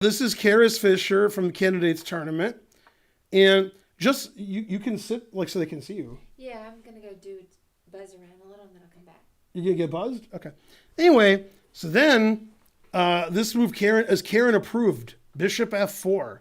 This is Keres Fischer from the Candidates Tournament. And just, you can sit like so they can see you. Yeah, I'm gonna go do buzz around a little and then I'll come back. You're going to get buzzed? Okay. Anyway, so then this move Karen approved. Bishop f4.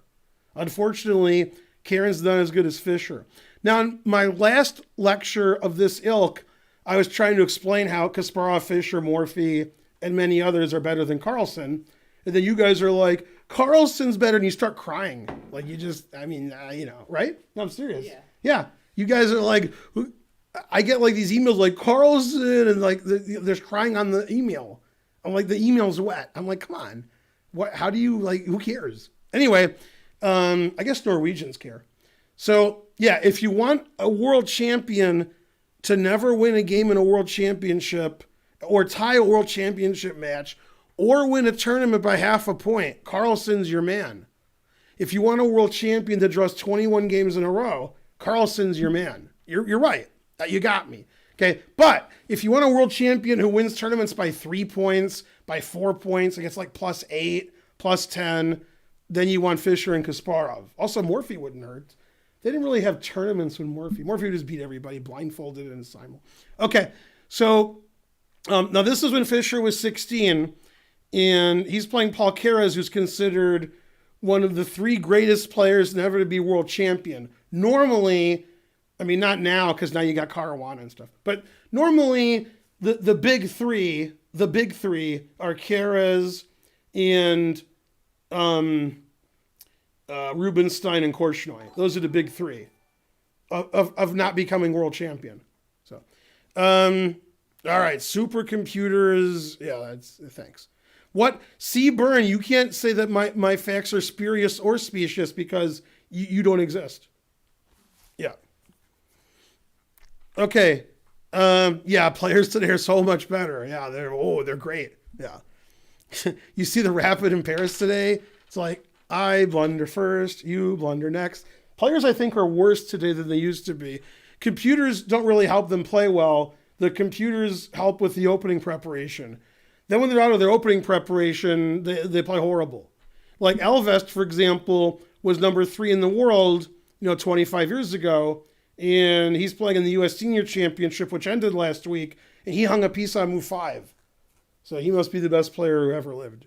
Unfortunately, Karen's not as good as Fischer. Now, in my last lecture of this ilk, I was trying to explain how Kasparov, Fischer, Morphy, and many others are better than Carlsen. And then you guys are like, Carlsen's better, and you start crying. Like, you just, right? No, I'm serious. Yeah. You guys are like, I get like these emails like Carlsen, and like they're crying on the email. I'm like, the email's wet. I'm like, come on. What? How do you, like, who cares? Anyway, I guess Norwegians care. So, yeah, if you want a world champion to never win a game in a world championship or tie a world championship match or win a tournament by half a point, Carlsen's your man. If you want a world champion that draws 21 games in a row, Carlsen's your man. You're right. You got me. Okay. But if you want a world champion who wins tournaments by 3 points, by 4 points, like it's like +8, +10, then you want Fischer and Kasparov. Also, Morphy wouldn't hurt. They didn't really have tournaments when Morphy would just beat everybody blindfolded and simul. Okay. So now this is when Fischer was 16, and he's playing Paul Keres, who's considered one of the 3 greatest players never to be world champion. Normally, I mean, not now, because now you got Caruana and stuff. But normally, the big three are Keres and Rubinstein and Korchnoi. Those are the big 3 of not becoming world champion. So, all right, supercomputers. Yeah, that's thanks. What? C. Byrne, you can't say that my facts are spurious or specious because you don't exist. Yeah. Okay. Yeah, players today are so much better. Yeah, they're great. Yeah. You see the Rapid in Paris today? It's like, I blunder first, you blunder next. Players, I think, are worse today than they used to be. Computers don't really help them play well. The computers help with the opening preparation. Then when they're out of their opening preparation, they play horrible. Like Elvest, for example, was number 3 in the world, 25 years ago. And he's playing in the U.S. Senior Championship, which ended last week, and he hung a piece on move 5. So he must be the best player who ever lived.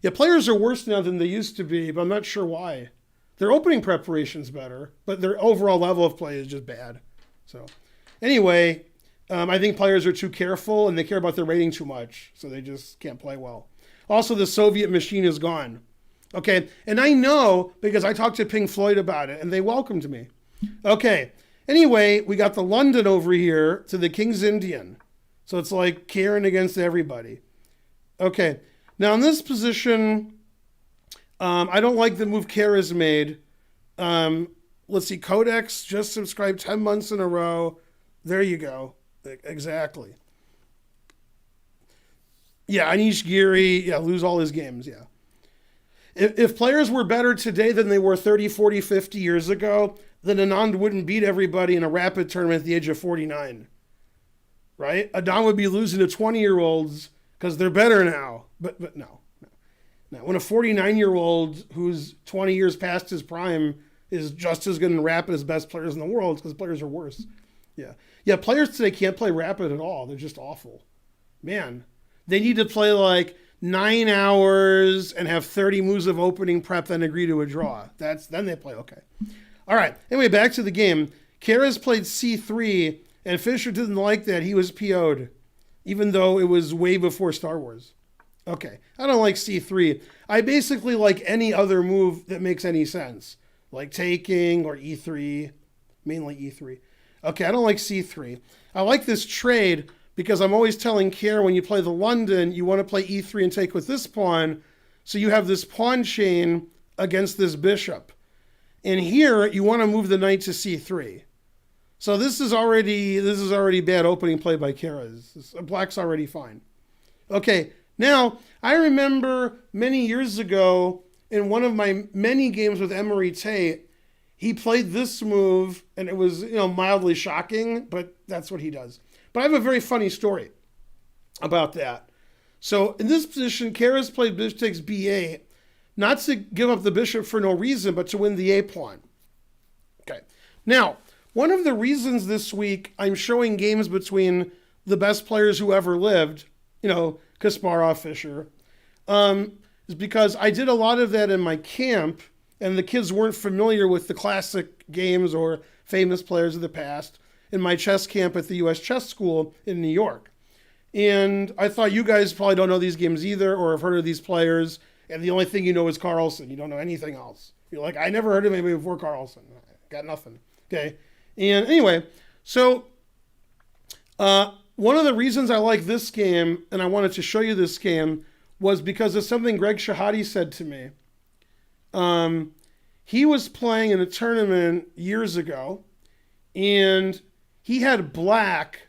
Yeah, players are worse now than they used to be, but I'm not sure why. Their opening preparation's better, but their overall level of play is just bad. So anyway, I think players are too careful, and they care about their rating too much, so they just can't play well. Also, the Soviet machine is gone. Okay, and I know because I talked to Pink Floyd about it, and they welcomed me. Okay. Anyway, we got the London over here to the King's Indian. So it's like Karen against everybody. Okay. Now in this position, I don't like the move Keres made. Let's see. Codex just subscribed 10 months in a row. There you go. Exactly. Yeah, Anish Giri, lose all his games. Yeah. If players were better today than they were 30, 40, 50 years ago, then Anand wouldn't beat everybody in a rapid tournament at the age of 49. Right? Anand would be losing to 20-year-olds because they're better now. But no. When a 49-year-old who's 20 years past his prime is just as good in rapid as best players in the world, because players are worse. Yeah, players today can't play rapid at all. They're just awful. Man, they need to play like 9 hours and have 30 moves of opening prep, then agree to a draw. Then they play okay. All right. Anyway, back to the game. Keres played C3, and Fischer didn't like that. He was PO'd, even though it was way before Star Wars. Okay. I don't like C3. I basically like any other move that makes any sense, like taking or E3, mainly E3. Okay, I don't like C3. I like this trade because I'm always telling Kier when you play the London, you want to play E3 and take with this pawn, so you have this pawn chain against this bishop. And here, you want to move the knight to C3. So this is already bad opening play by Keres. Black's already fine. Okay, now, I remember many years ago, in one of my many games with Emery Tate, he played this move, and it was mildly shocking, but that's what he does. But I have a very funny story about that. So in this position, Keres played bishop takes b8, not to give up the bishop for no reason, but to win the A pawn. Okay. Now, one of the reasons this week I'm showing games between the best players who ever lived, Kasparov, Fischer, is because I did a lot of that in my camp, and the kids weren't familiar with the classic games or famous players of the past in my chess camp at the U.S. Chess School in New York. And I thought you guys probably don't know these games either or have heard of these players, and the only thing you know is Carlsen. You don't know anything else. You're like, I never heard of anybody before Carlsen. Got nothing. Okay. And anyway, so one of the reasons I like this game, and I wanted to show you this game, was because of something Greg Shahade said to me. He was playing in a tournament years ago, and he had black,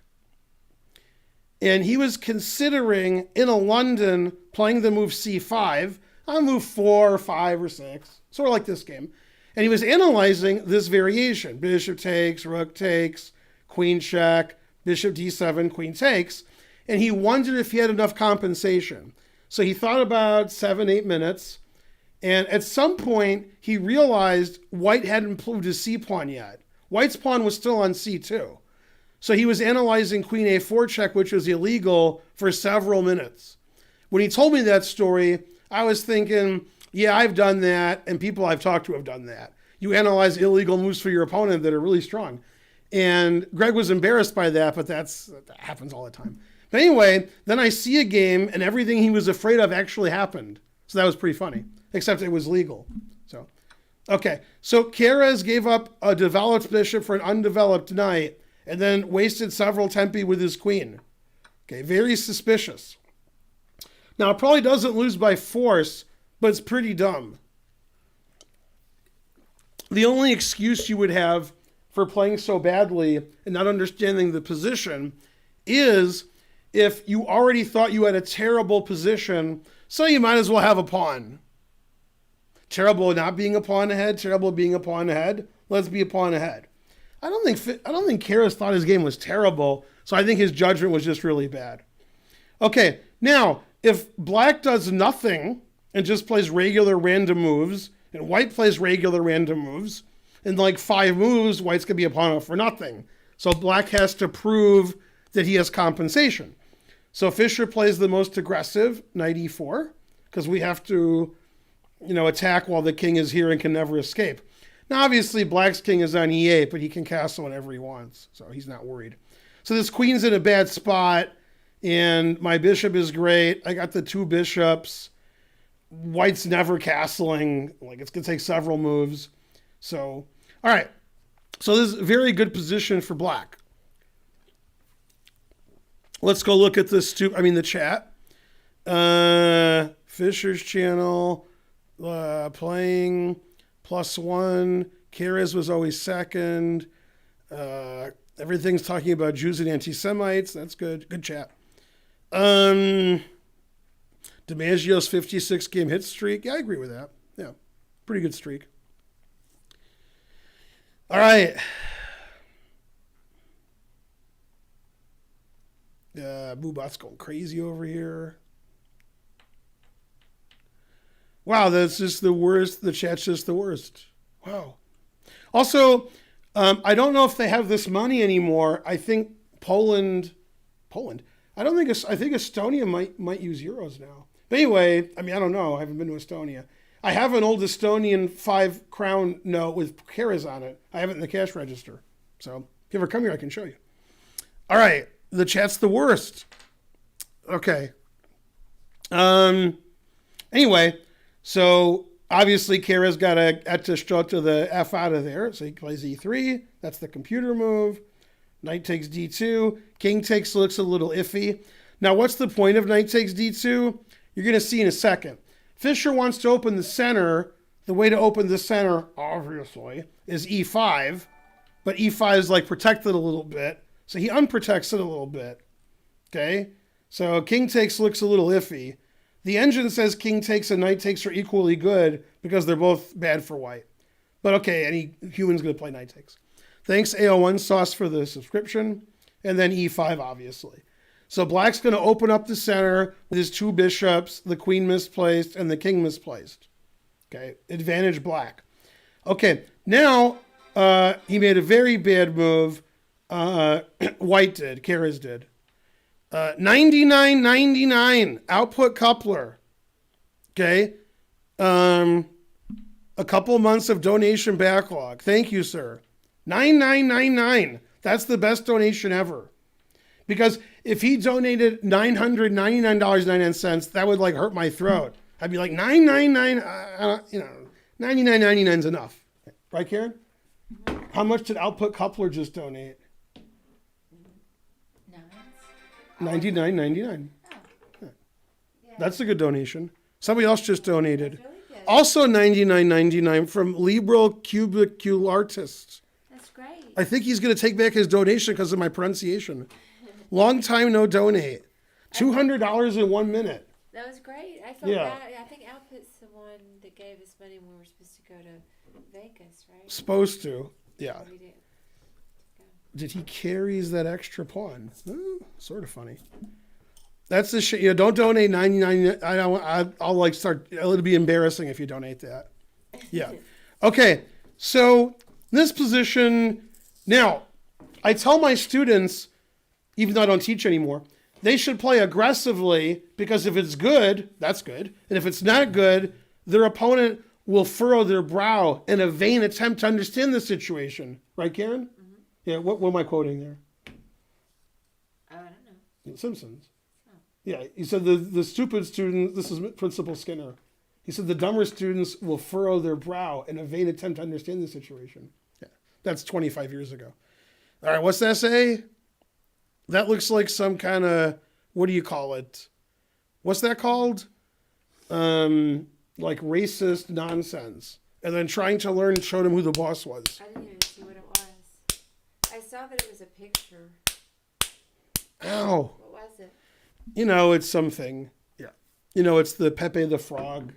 and he was considering in a London playing the move c5, on move 4 or 5 or 6, sort of like this game. And he was analyzing this variation. Bishop takes, rook takes, queen check, bishop d7, queen takes. And he wondered if he had enough compensation. So he thought about 7-8 minutes. And at some point, he realized white hadn't moved his c-pawn yet. White's pawn was still on c2. So he was analyzing queen a4 check, which was illegal, for several minutes. When he told me that story, I was thinking, yeah, I've done that, and people I've talked to have done that. You analyze illegal moves for your opponent that are really strong. And Greg was embarrassed by that, but that happens all the time. But anyway, then I see a game, and everything he was afraid of actually happened. So that was pretty funny, except it was legal. So, okay. So Keres gave up a developed bishop for an undeveloped knight, and then wasted several tempi with his queen. Okay, very suspicious. Now, it probably doesn't lose by force, but it's pretty dumb. The only excuse you would have for playing so badly and not understanding the position is if you already thought you had a terrible position, so you might as well have a pawn. Terrible not being a pawn ahead, terrible being a pawn ahead. Let's be a pawn ahead. I don't think Keres thought his game was terrible, so I think his judgment was just really bad. Okay, now, if black does nothing and just plays regular random moves, and white plays regular random moves, in like 5 moves, white's going to be a pawn up for nothing. So black has to prove that he has compensation. So Fischer plays the most aggressive, knight e4, because we have to, attack while the king is here and can never escape. Now, obviously, black's king is on e8, but he can castle whenever he wants, so he's not worried. So this queen's in a bad spot, and my bishop is great. I got the 2 bishops. White's never castling. Like, it's going to take several moves. So, all right. So this is a very good position for black. Let's go look at this the chat. Fischer's channel, playing +1. Keres was always second. Everything's talking about Jews and anti-Semites. That's good. Good chat. DiMaggio's 56 game hit streak. Yeah, I agree with that. Yeah, pretty good streak. All right. Boobot's going crazy over here. Wow, that's just the worst. The chat's just the worst. Wow. Also, I don't know if they have this money anymore. I think Poland. I think Estonia might use euros now. But anyway, I don't know. I haven't been to Estonia. I have an old Estonian 5 crown note with Keres on it. I have it in the cash register. So if you ever come here, I can show you. All right. The chat's the worst. Okay. Anyway, so obviously Keres got to Etishchota the F out of there. So he plays e3. That's the computer move. Knight takes d2. King takes looks a little iffy. Now, what's the point of knight takes d2? You're going to see in a second. Fischer wants to open the center. The way to open the center, obviously, is e5. But e5 is like protected a little bit. So he unprotects it a little bit. Okay? So king takes looks a little iffy. The engine says king takes and knight takes are equally good because they're both bad for white. But okay, any human's going to play knight takes. Thanks, AO1 Sauce, for the subscription. And then e5, obviously. So black's going to open up the center with his 2 bishops, the queen misplaced, and the king misplaced. Okay, advantage black. Okay, now he made a very bad move. White did, Keres did. 99.99 output coupler. Okay. A couple months of donation backlog. Thank you, sir. 99.99. That's the best donation ever. Because if he donated $999.99, that would like hurt my throat. I'd be like 999. 99.99 is enough, right, Karen? How much did Output Coupler just donate? Nines. $99.99. Oh. Yeah. Yeah. That's a good donation. Somebody else just donated. That's really good. Also $99.99 from Liberal Cubicule Artists. That's great. I think he's going to take back his donation because of my pronunciation. Long time no donate. $200 in 1 minute. That was great. I felt Yeah. bad. I think Output's the one that gave us money when we were supposed to go to Vegas, right? Supposed to. Yeah. We did. Did he carries that extra pawn? Sort of funny. That's the shit. Don't donate 99. I'll like start. It'll be embarrassing if you donate that. Yeah. Okay. So this position now, I tell my students, even though I don't teach anymore, they should play aggressively because if it's good, that's good, and if it's not good, their opponent will furrow their brow in a vain attempt to understand the situation. Right, Karen? Mm-hmm. Yeah. What am I quoting there? I don't know. Simpsons. Oh. Yeah, he said the stupid student, this is Principal Skinner. He said the dumber students will furrow their brow in a vain attempt to understand the situation. Yeah, that's 25 years ago. All right, what's that say? That looks like some kind of, what do you call it? What's that called? Like racist nonsense. And then trying to learn showed him who the boss was. I didn't even see what it was. I saw that it was a picture. Ow. What was it? It's something. Yeah. It's the Pepe the Frog.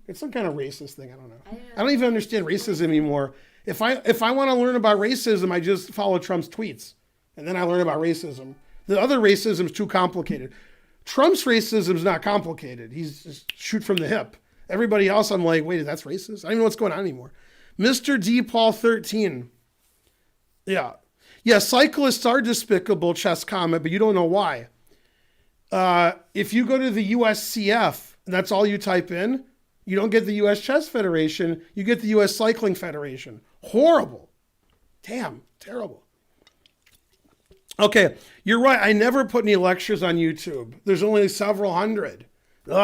It's some kind of racist thing. I don't know. I don't even understand racism anymore. If I want to learn about racism, I just follow Trump's tweets. And then I learn about racism. The other racism is too complicated. Trump's racism is not complicated. He's just shoot from the hip. Everybody else, I'm like, wait, that's racist? I don't even know what's going on anymore. Mr. D. Paul 13. Yeah. Yeah, cyclists are despicable, chess comment, but you don't know why. If you go to the USCF, and that's all you type in, you don't get the US Chess Federation, you get the US Cycling Federation. Horrible. Damn, terrible. Okay, you're right. I never put any lectures on YouTube. There's only several hundred. There's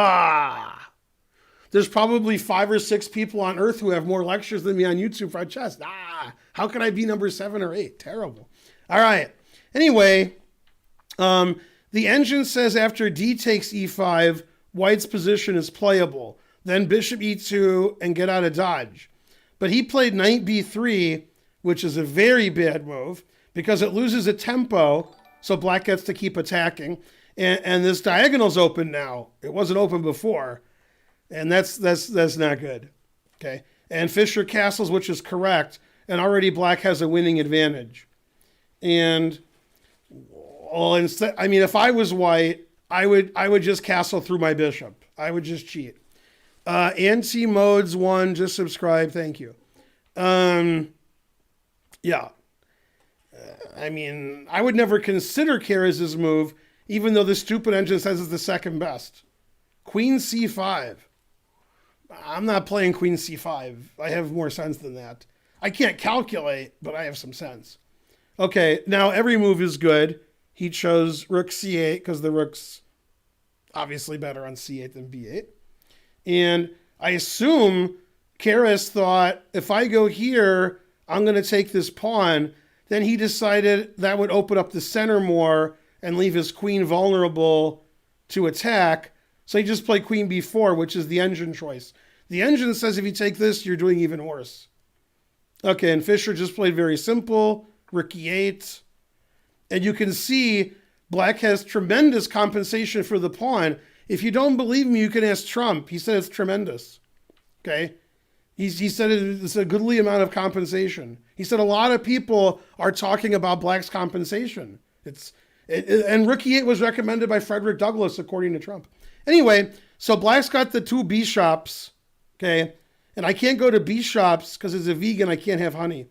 probably 5 or 6 people on earth who have more lectures than me on YouTube for chess. How can I be number 7 or 8? Terrible. All right. Anyway, the engine says after D takes E5, White's position is playable. Then Bishop E2 and get out of dodge. But he played Knight B3, which is a very bad move because it loses a tempo, so Black gets to keep attacking. And this diagonal's open now. It wasn't open before. And that's not good. Okay. And Fischer castles, which is correct. And already Black has a winning advantage. And if I was White, I would just castle through my bishop. I would just cheat. Anti-modes 1, just subscribe. Thank you. Yeah. I would never consider Keres' move, even though the stupid engine says it's the second best. Queen C5. I'm not playing Queen C5. I have more sense than that. I can't calculate, but I have some sense. Okay, now every move is good. He chose Rook C8 because the Rook's obviously better on C8 than B8. And I assume Keres thought, if I go here, I'm going to take this pawn. Then he decided that would open up the center more and leave his queen vulnerable to attack. So he just played Queen B4, which is the engine choice. The engine says if you take this, you're doing even worse. Okay, and Fischer just played very simple, Rook E8. And you can see Black has tremendous compensation for the pawn. If you don't believe me, you can ask Trump. He said it's tremendous. Okay? He said it's a goodly amount of compensation. He said a lot of people are talking about Black's compensation. And Rook E8 was recommended by Frederick Douglass, according to Trump. Anyway, so Black's got the 2 bishops, okay? And I can't go to bishops because as a vegan, I can't have honey.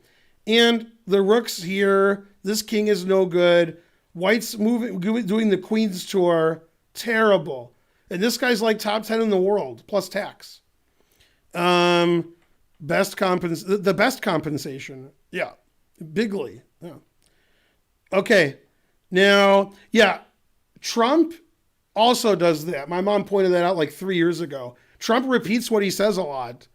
And the rook's here. This king is no good. White's moving, doing the queen's tour. Terrible. And this guy's like top 10 in the world, plus tax. The best compensation. Yeah. Bigly. Yeah. Okay. Now, yeah, Trump also does that. My mom pointed that out like 3 years ago. Trump repeats what he says a lot.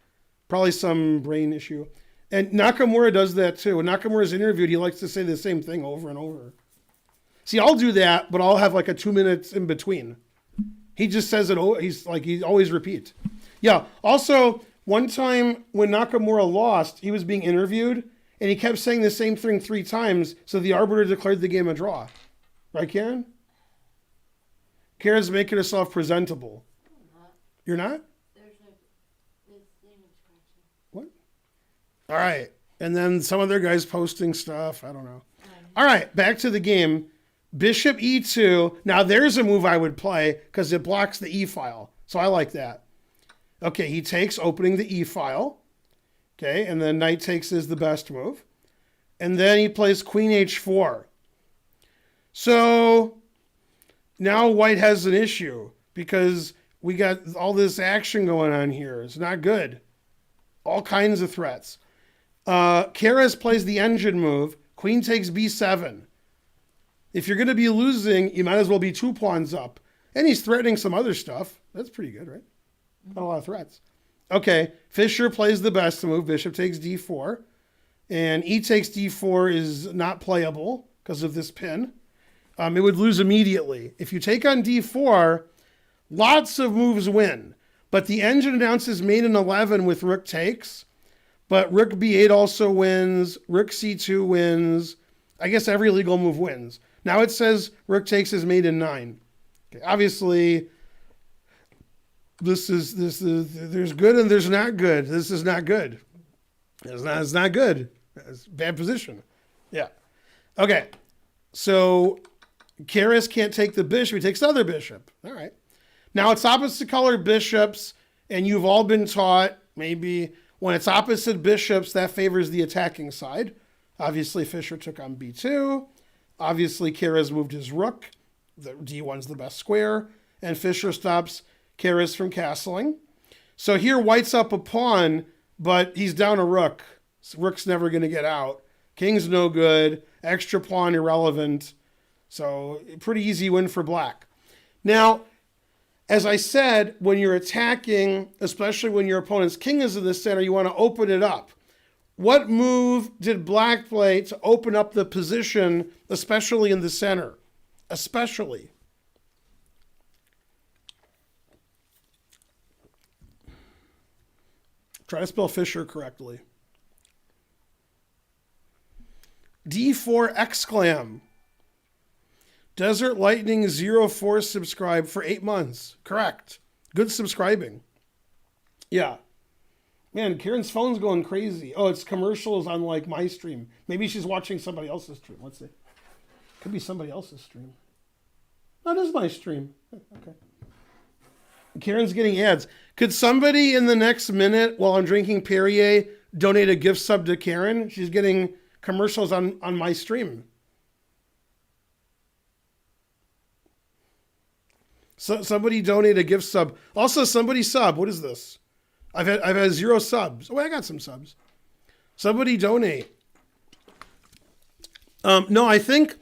Probably some brain issue. And Nakamura does that too. When Nakamura's interviewed, he likes to say the same thing over and over. See, I'll do that, but I'll have like a 2 minutes in between. He just says it. He always repeat. Yeah. Also, one time when Nakamura lost, he was being interviewed and he kept saying the same thing 3 times. So the arbiter declared the game a draw. Right, Karen? Karen's making herself presentable. You're not? What? All right. And then some other guy's posting stuff. I don't know. All right. Back to the game. Bishop e2. Now there's a move I would play because it blocks the e file. So I like that. Okay. He takes, opening the e file. Okay. And then knight takes is the best move. And then he plays queen h4. So now white has an issue because we got all this action going on here. It's not good. All kinds of threats. Keres plays the engine move. Queen takes b7. If you're going to be losing, you might as well be 2 pawns up. And he's threatening some other stuff. That's pretty good, right? Not a lot of threats. Okay, Fischer plays the best move. Bishop takes d4. And e takes d4 is not playable because of this pin. It would lose immediately. If you take on d4, lots of moves win. But the engine announces mate in 11 with rook takes. But rook b8 also wins. Rook c2 wins. I guess every legal move wins. Now it says rook takes is mate in 9. Okay, obviously, there's good and there's not good. This is not good. It's not good. It's a bad position. Yeah. Okay. So Keres can't take the bishop. He takes the other bishop. All right. Now it's opposite colored bishops, and you've all been taught maybe when it's opposite bishops, that favors the attacking side. Obviously, Fischer took on b2. Obviously, Keres moved his rook. The d1's the best square. And Fischer stops Keres from castling. So here, white's up a pawn, but he's down a rook. So rook's never going to get out. King's no good. Extra pawn irrelevant. So pretty easy win for black. Now, as I said, when you're attacking, especially when your opponent's king is in the center, you want to open it up. What move did black play to open up the position, especially in the center? Especially. Try to spell Fischer correctly. D4 exclam. Desert Lightning 04 subscribe for 8 months. Correct. Good subscribing. Yeah. Man, Karen's phone's going crazy. Oh, it's commercials on like my stream. Maybe she's watching somebody else's stream. Let's see. Could be somebody else's stream. No, it is my stream. Okay. Karen's getting ads. Could somebody in the next minute while I'm drinking Perrier donate a gift sub to Karen? She's getting commercials on my stream. So somebody donate a gift sub. Also, somebody sub. What is this? I've had 0 subs. Oh, I got some subs. Somebody donate. No, I think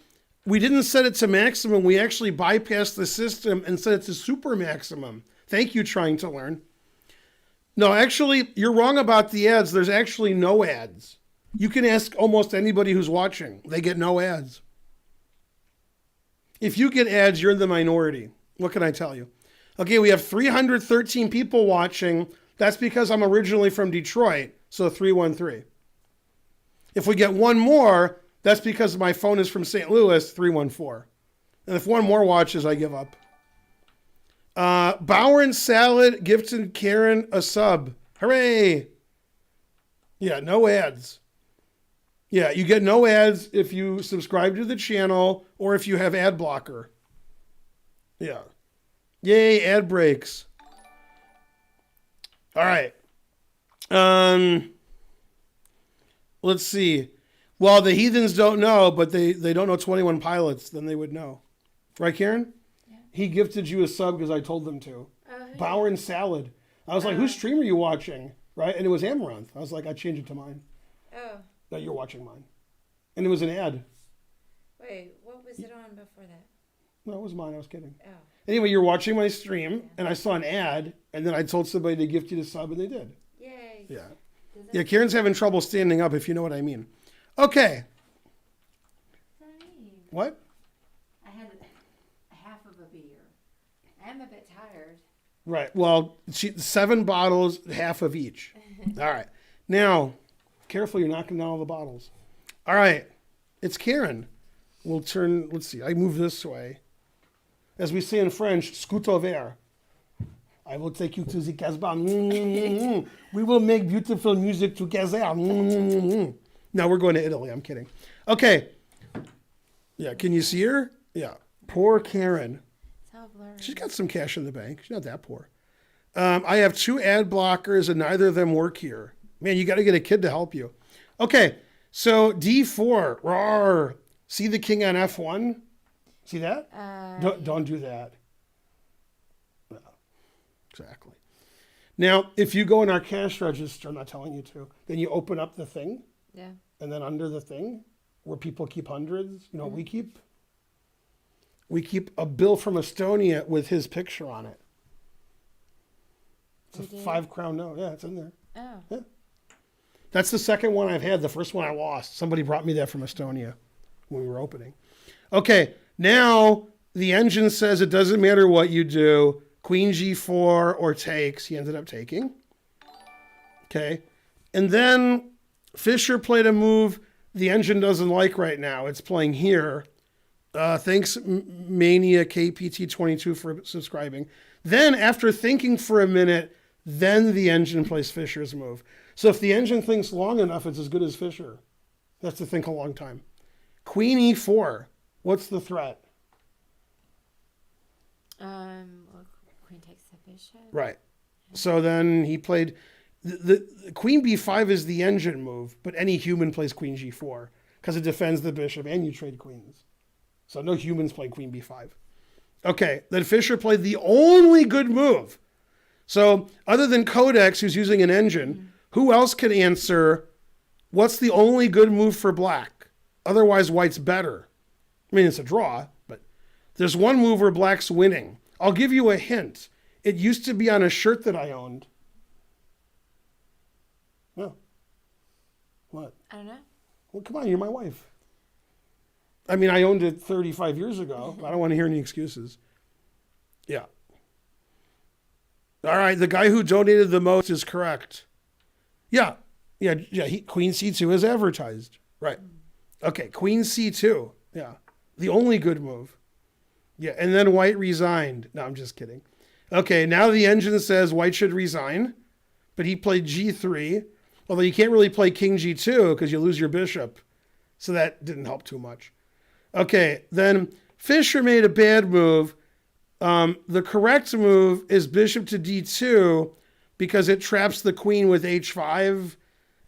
we didn't set it to maximum. We actually bypassed the system and set it to super maximum. Thank you, Trying to Learn. No, actually, you're wrong about the ads. There's actually no ads. You can ask almost anybody who's watching. They get no ads. If you get ads, you're in the minority. What can I tell you? Okay, we have 313 people watching. That's because I'm originally from Detroit, so 313. If we get one more, that's because my phone is from St. Louis, 314. And if one more watches, I give up. Bauer and Salad gifted Karen a sub. Hooray! Yeah, no ads. Yeah, you get no ads if you subscribe to the channel or if you have ad blocker. Yeah. Yay, ad breaks. All right. Um, let's see. Well, the heathens don't know, but they don't know 21 Pilots, then they would know. Right, Karen? Yeah. He gifted you a sub because I told them to. Bauer and Salad. I was like, whose stream are you watching? Right? And it was Amaranth. I was like, I changed it to mine. Oh. No, you're watching mine. And it was an ad. Wait, what was it on before that? No, it was mine. I was kidding. Oh. Anyway, you're watching my stream, and I saw an ad, and then I told somebody to gift you the sub, and they did. Yay. Yeah. Does that Yeah, Karen's having trouble standing up, if you know what I mean. Okay. mean? What? I had half of a beer. I'm a bit tired. Right. Well, 7 bottles, half of each. All right. Now, careful, you're knocking down all the bottles. All right. It's Karen. We'll turn, let's see, I move this way. As we say in French, scoot over. I will take you to the Casbah. We will make beautiful music together. Now we're going to Italy. I'm kidding. Okay. Yeah, can you see her? Yeah. Poor Karen. It's all blurry. She's got some cash in the bank. She's not that poor. I have 2 ad blockers, and neither of them work here. Man, you got to get a kid to help you. Okay, so D4. Rawr. See the king on F1? See that? Don't do that. No, exactly. Now, if you go in our cash register, I'm not telling you to, then you open up the thing, Yeah. and then under the thing, where people keep hundreds, you know what we keep? We keep a bill from Estonia with his picture on it. It's a We do? 5 crown note. Yeah, it's in there. Oh. That's the second one I've had. The first one I lost. Somebody brought me that from Estonia when we were opening. Okay, now the engine says it doesn't matter what you do. Queen G4 or takes. He ended up taking. Okay. And then Fischer played a move the engine doesn't like right now. It's playing here. Thanks, Mania KPT22 for subscribing. Then, after thinking for a minute, then the engine plays Fischer's move. So if the engine thinks long enough, it's as good as Fischer. It has to think a long time. Queen E4. What's the threat? Well, queen takes the bishop. Right. So then he played... The Queen B5 is the engine move, but any human plays Queen G4 because it defends the bishop and you trade queens. So no humans play Queen B5. Okay, then Fischer played the only good move. So other than Codex, who's using an engine, who else can answer what's the only good move for black? Otherwise, white's better. I mean, it's a draw, but there's one move where black's winning. I'll give you a hint. It used to be on a shirt that I owned. No. What? I don't know. Well, come on, you're my wife. I mean, I owned it 35 years ago. I don't want to hear any excuses. Yeah. All right, the guy who donated the most is correct. Yeah. Queen C2 is advertised. Right. Okay, Queen C2. Yeah. The only good move. Yeah, and then white resigned. No, I'm just kidding. Okay, now the engine says white should resign, but he played G3. Although you can't really play King G2 because you lose your bishop. So that didn't help too much. Okay, then Fischer made a bad move. The correct move is bishop to D2 because it traps the queen with H5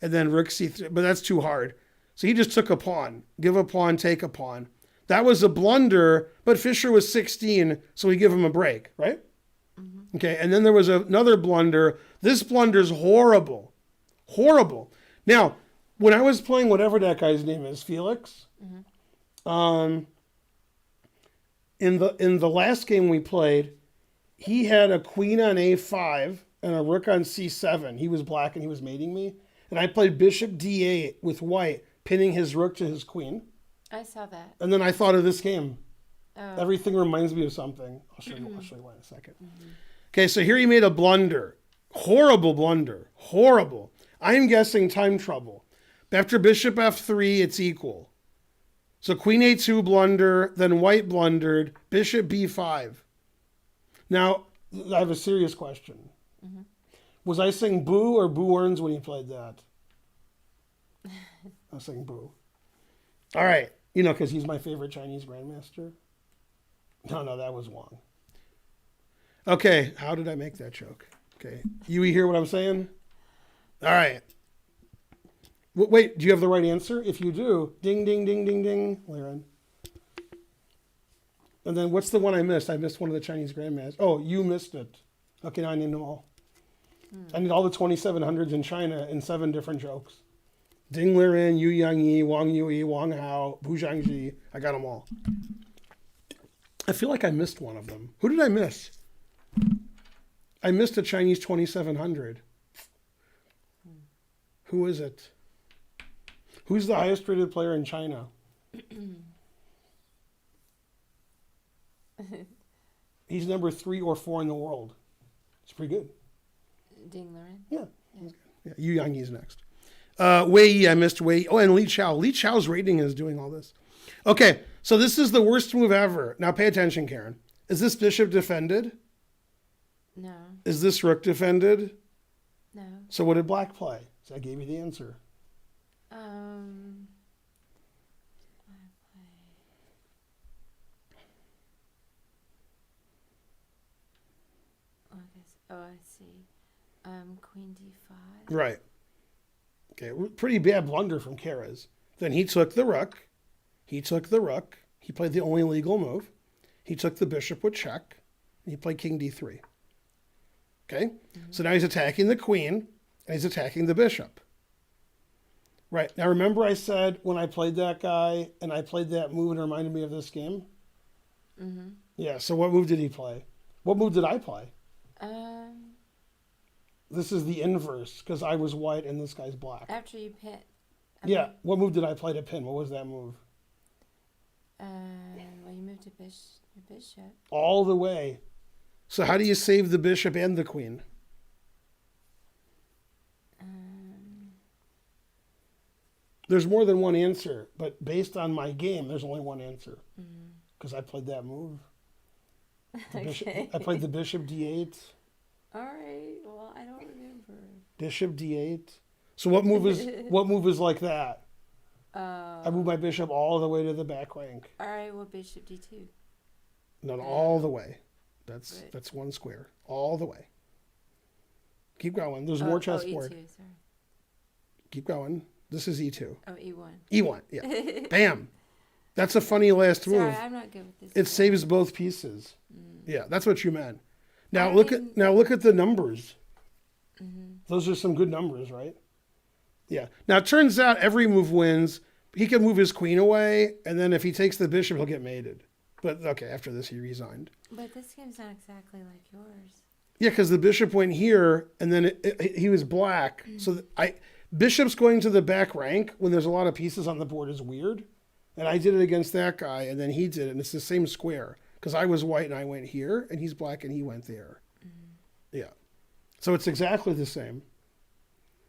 and then rook C3. But that's too hard. So he just took a pawn. Give a pawn, take a pawn. That was a blunder, but Fischer was 16, so we give him a break, right? Mm-hmm. Okay, and then there was another blunder. This blunder's horrible. Horrible. Now, when I was playing whatever that guy's name is, Felix, in the last game we played, he had a queen on A5 and a rook on C7. He was black and he was mating me. And I played bishop D8 with white, pinning his rook to his queen. I saw that. And then I thought of this game. Oh. Everything reminds me of something. I'll show you why in a second. Okay, so here he made a blunder. Horrible blunder. Horrible. I'm guessing time trouble. After bishop F3, it's equal. So queen A2 blunder, then white blundered, bishop B5. Now, I have a serious question. Mm-hmm. Was I saying boo or boo earns when he played that? I was saying boo. All right. You know, because he's my favorite Chinese grandmaster. No, that was Wang. Okay, how did I make that joke? Okay, you hear what I'm saying? All right. Wait, do you have the right answer? If you do, ding, ding, ding, ding, ding, Laren. And then what's the one I missed? I missed one of the Chinese grandmasters. Oh, you missed it. Okay, now I need them all. I need all the 2700s in China in 7 different jokes. Ding Liren, Yu Yang Yi, Wang Yui, Wang Hao, Bu Zhangji. I got them all. I feel like I missed one of them. Who did I miss? I missed a Chinese 2700. Who is it? Who's the highest rated player in China? He's number 3 or 4 in the world. It's pretty good. Ding Liren? Yeah, Yu Yang Yi's next. Wei Yi, I missed Wei Yi. Oh, and Li Chao. Li Chao's rating is doing all this. Okay, so this is the worst move ever. Now pay attention, Karen. Is this bishop defended? No. Is this rook defended? No. So what did black play? So I gave you the answer. I see. Queen d5. Right. Okay, pretty bad blunder from Keres. Then he took the rook. He took the rook. He played the only legal move. He took the bishop with check. And he played king d3. Okay? So now he's attacking the queen, and he's attacking the bishop. Right. Now remember I said when I played that guy, and I played that move, and it reminded me of this game? Mm-hmm. Yeah, so what move did he play? What move did I play? This is the inverse, because I was white and this guy's black. After you pin. Yeah, what move did I play to pin? What was that move? Well, you moved your bishop. All the way. So how do you save the bishop and the queen? There's more than one answer, but based on my game, there's only one answer. Because I played that move. Okay. I played the bishop d8. All right. Well, I don't remember. Bishop d8. So what move is like that? I moved my bishop all the way to the back rank. All right. Well, bishop d2. Not all the way. That's one square. All the way. Keep going. There's more chessboard. E2, sorry. Keep going. This is e2. Oh, e1. E1, yeah. Bam. That's a funny last move. Sorry, I'm not good with this. It saves both pieces. Yeah, that's what you meant. Now look at the numbers. Those are some good numbers, right? Yeah. Now it turns out every move wins. He can move his queen away, and then if he takes the bishop, he'll get mated. But okay, after this he resigned. But this game's not exactly like yours. Yeah, because the bishop went here, and then he was black. So bishop's going to the back rank when there's a lot of pieces on the board is weird. And I did it against that guy, and then he did it, and it's the same square. Because I was white, and I went here, and he's black, and he went there. Yeah. So it's exactly the same.